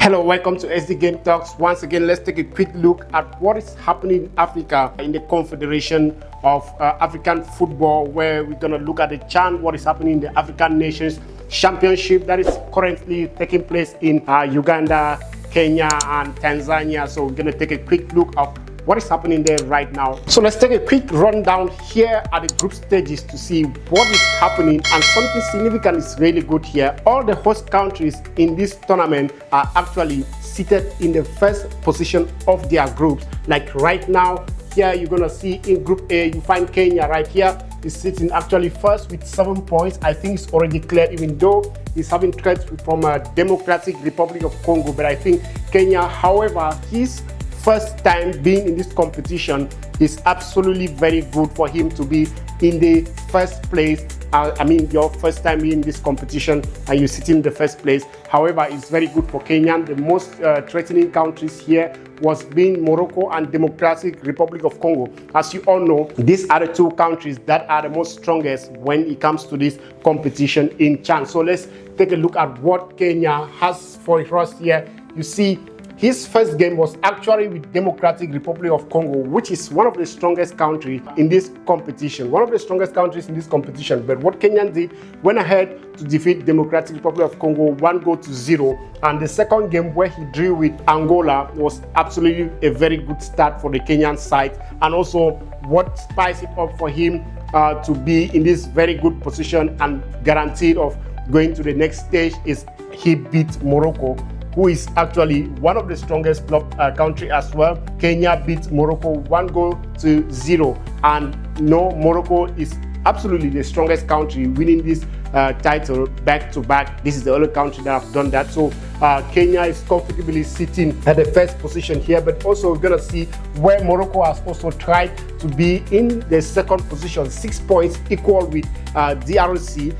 Hello, welcome to SD Game Talks. Once again, let's take a quick look at what is happening in Africa in the Confederation of African Football, where we're going to look at the CHAN, what is happening in the African Nations Championship that is currently taking place in Uganda, Kenya, and Tanzania. So we're going to take a quick look at what is happening there right now. So let's take a quick rundown here at the group stages to see what is happening, and something significant is really good here. All the host countries in this tournament are actually seated in the first position of their groups. Like right now, here you're gonna see in Group A, you find Kenya right here is sitting actually first with 7 points. I think it's already cleared, even though he's having threats from Democratic Republic of Congo. But I think Kenya, however, his first time being in this competition is absolutely very good for him to be in the first place. I mean, your first time being in this competition and you sit in the first place. However, it's very good for Kenya. The most threatening countries here was being Morocco and Democratic Republic of Congo. As you all know, these are the two countries that are the most strongest when it comes to this competition in CHAN. So let's take a look at what Kenya has for us here. You see, his first game was actually with Democratic Republic of Congo, which is one of the strongest countries in this competition. But what Kenya did, went ahead to defeat Democratic Republic of Congo 1-0. And the second game, where he drew with Angola, was absolutely a very good start for the Kenyan side. And also what spiced it up for him to be in this very good position and guaranteed of going to the next stage is he beat Morocco, who is actually one of the strongest country as well. Kenya beat Morocco 1-0, and no, Morocco is absolutely the strongest country, winning this title back to back. This is the only country that have done that. So Kenya is comfortably sitting at the first position here, but also we're gonna see where Morocco has also tried to be in the second position. 6 points, equal with DRC,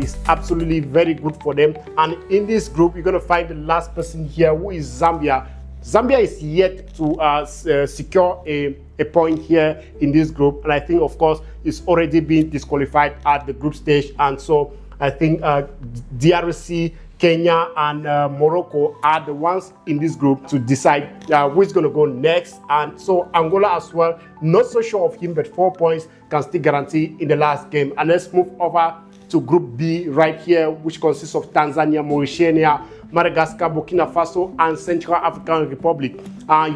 is absolutely very good for them. And in this group, you're gonna find the last person here, who is Zambia. Zambia is yet to secure a point here in this group, and I think, of course, it's already been disqualified at the group stage. And so I think DRC, Kenya, and Morocco are the ones in this group to decide who is going to go next. And so Angola as well, not so sure of him, but 4 points can still guarantee in the last game. And let's move over to Group B right here, which consists of Tanzania, Mauritania, Madagascar, Burkina Faso, and Central African Republic.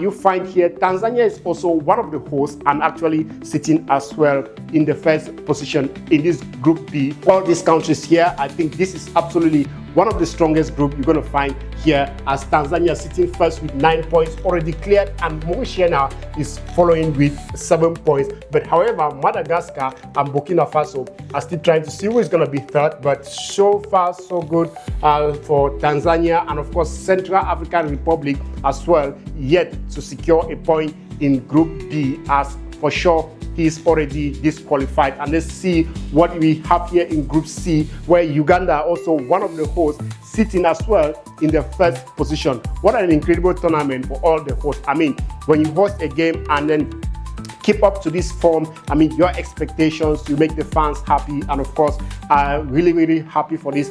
You find here Tanzania is also one of the hosts and actually sitting as well in the first position in this Group B. All these countries here, I think this is absolutely one of the strongest group you're going to find here, as Tanzania sitting first with 9 points already cleared, and Mauritania is following with 7 points. But however, Madagascar and Burkina Faso are still trying to see who is going to be third. But so far, so good for Tanzania, and of course Central African Republic as well, yet to secure a point in Group B, as for sure he's already disqualified. And let's see what we have here in Group C, where Uganda, also one of the hosts, sitting as well in the first position. What an incredible tournament for all the hosts. I mean, when you host a game and then keep up to this form, I mean, your expectations, you make the fans happy, and of course, really, really happy for these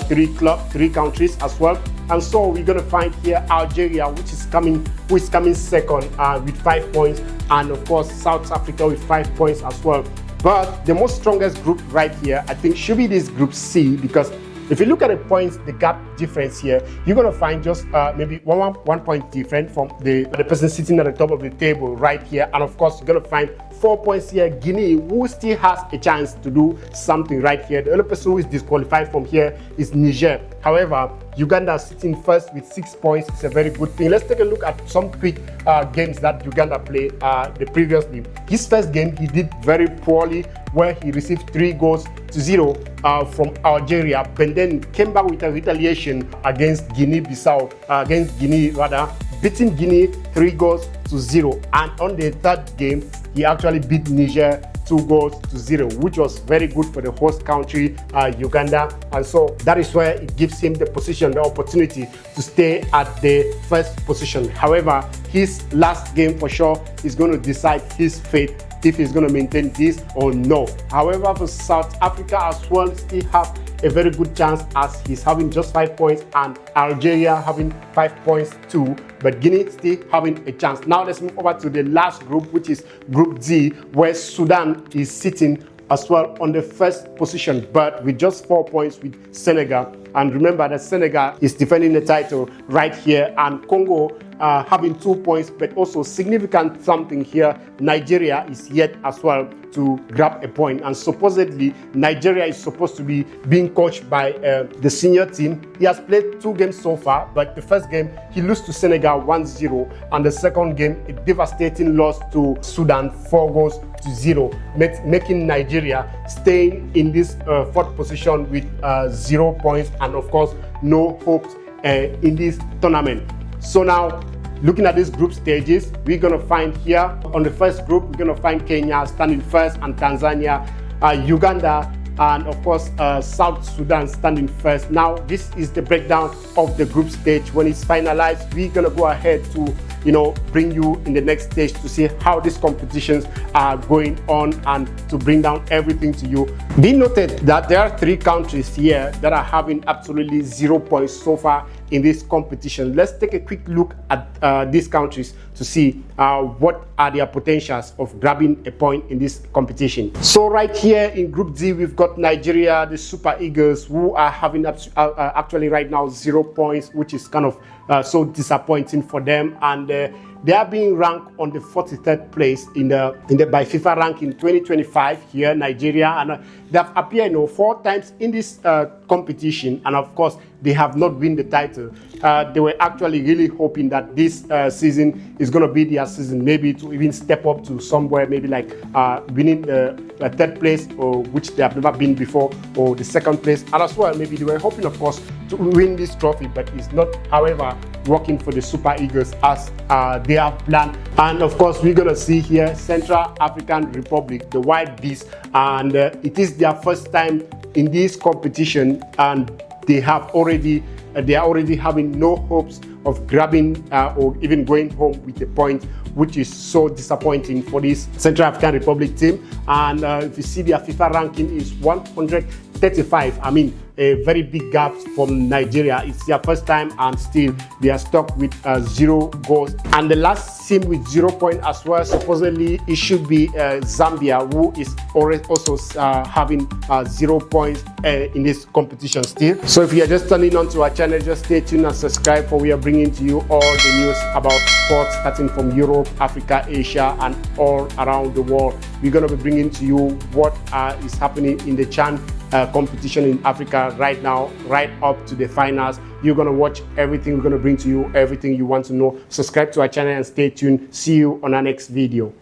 three countries as well. And so we're gonna find here Algeria, who is coming second with 5 points, and of course South Africa with 5 points as well. But the most strongest group right here, I think, should be this Group C, because if you look at the points, the gap difference here, you're gonna find just maybe one point different from the person sitting at the top of the table right here. And of course, you're gonna find 4 points here. Guinea, who still has a chance to do something right here. The only person who is disqualified from here is Niger. However, Uganda sitting first with 6 points. It's a very good thing. Let's take a look at some quick games that Uganda played previously. His first game, he did very poorly, where he received 3-0 from Algeria, but then came back with a retaliation against Guinea-Bissau, beating Guinea 3-0. And on the third game, he actually beat Niger 2-0, which was very good for the host country, Uganda. And so that is where it gives him the position, the opportunity to stay at the first position. However, his last game for sure is going to decide his fate, if he's going to maintain this or no. However, for South Africa as well, still have a very good chance as he's having just 5 points and Algeria having 5 points too, but Guinea still having a chance. Now let's move over to the last group, which is Group D, where Sudan is sitting as well on the first position, but with just 4 points with Senegal. And remember that Senegal is defending the title right here, and Congo having 2 points, but also significant something here, Nigeria is yet as well to grab a point. And supposedly Nigeria is supposed to be being coached by the senior team. He has played 2 games so far, but the first game he lost to Senegal 1-0, and the second game a devastating loss to Sudan 4-0, making Nigeria staying in this 4th position with 0 points and of course no hopes in this tournament. So now, looking at these group stages, we're going to find here on the first group, we're going to find Kenya standing first, and Tanzania, Uganda, and of course South Sudan standing first. Now this is the breakdown of the group stage. When it's finalized, we're going to go ahead to bring you in the next stage to see how these competitions are going on and to bring down everything to you. Be noted that there are 3 countries here that are having absolutely 0 points so far in this competition. Let's take a quick look at these countries to see what are their potentials of grabbing a point in this competition. So right here in Group D, we've got Nigeria, the Super Eagles, who are having actually right now 0 points, which is kind of so disappointing for them, and they are being ranked on the 43rd place in the by FIFA ranking 2025 here, Nigeria, and they have appeared 4 times in this competition, and of course they have not won the title. They were actually really hoping that this season is going to be their season, maybe to even step up to somewhere, maybe like winning the 3rd place, or which they have never been before, or the 2nd place, and as well maybe they were hoping of course to win this trophy, but it's not however working for the Super Eagles as they have planned. And of course we're gonna see here Central African Republic, the Wild Beast, and it is their first time in this competition, and they are already having no hopes of grabbing or even going home with a point, which is so disappointing for this Central African Republic team. And if you see their FIFA ranking is 135. I mean, a very big gap from Nigeria. It's their first time and still they are stuck with 0 goals. And the last team with 0 points as well, supposedly it should be Zambia, who is also having 0 points in this competition still. So if you are just turning on to our channel, just stay tuned and subscribe, for we are bringing to you all the news about sports starting from Europe, Africa, Asia, and all around the world. We're going to be bringing to you what is happening in the CHAN competition in Africa right now, right up to the finals. You're going to watch everything. We're going to bring to you everything you want to know. Subscribe to our channel and stay tuned. See you on our next video.